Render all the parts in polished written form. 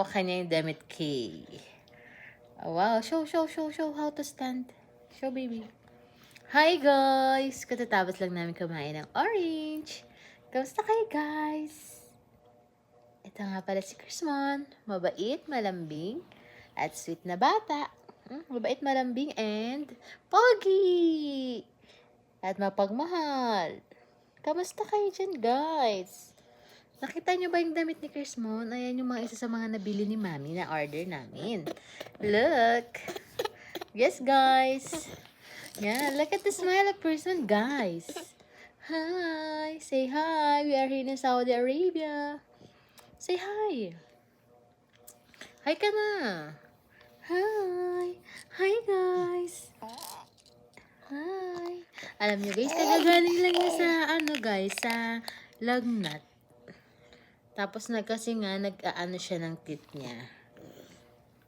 Kanya yung damit kay. Oh, wow. Show how to stand. Show, baby. Hi, guys! Katatapos lang namin kumain ng orange. Kamusta kayo, guys? Ito nga pala si Chrismon. Mabait, malambing, at sweet na bata. Mabait, malambing, and pogi! At mapagmahal. Kamusta kayo dyan, guys? Nakita nyo ba yung damit ni Chrismon? Ayan yung mga isa sa mga nabili ni Mami na order namin. Look! Yes, guys! Yeah, look at the smile of person, guys! Hi! Say hi! We are here in Saudi Arabia. Say hi! Hi ka na! Hi! Hi, guys! Hi! Alam nyo, guys, kagagaling lang niya sa, guys, sa lagnat. Tapos kasi nga, nag-aano siya ng tit niya.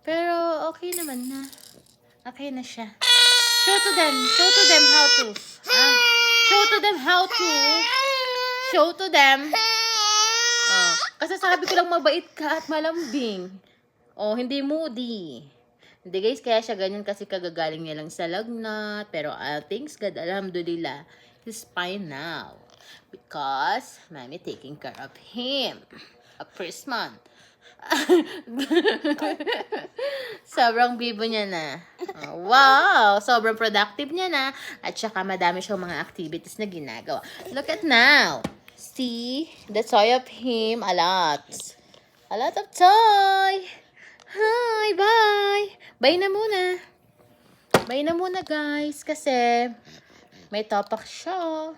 Pero, okay naman na. Okay na siya. Show to them how to. Show to them how to. Show to them. Oh, kasi sabi ko lang mabait ka at malambing. Oh, hindi moody. Hindi guys, kaya siya ganyan kasi kagagaling niya lang sa lagnat. Pero thanks God, alhamdulillah, he's fine now. Because Mommy taking care of him. A Christmas. Sobrang bibo niya na. Oh, wow! Sobrang productive niya na. At saka madami siyang mga activities na ginagawa. Look at now. See? The toy of him. A lot. A lot of toy. Hi, bye. Bye na muna. Bye na muna, guys. Kasi may topak siya.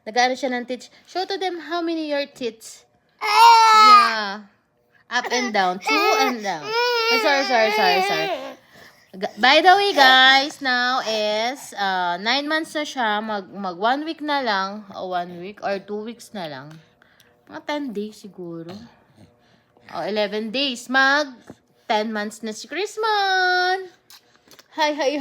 Nag-aaral siya ng teeth. Show to them how many your teeth. Yeah. Up and down. 2 and down. Oh, sorry. By the way, guys, now is 9 months na siya. Mag 1 week na lang. O 1 week or 2 weeks na lang. Mga 10 days siguro. O 11 days. Mag 10 months na si Chrismon. Hi! Hi!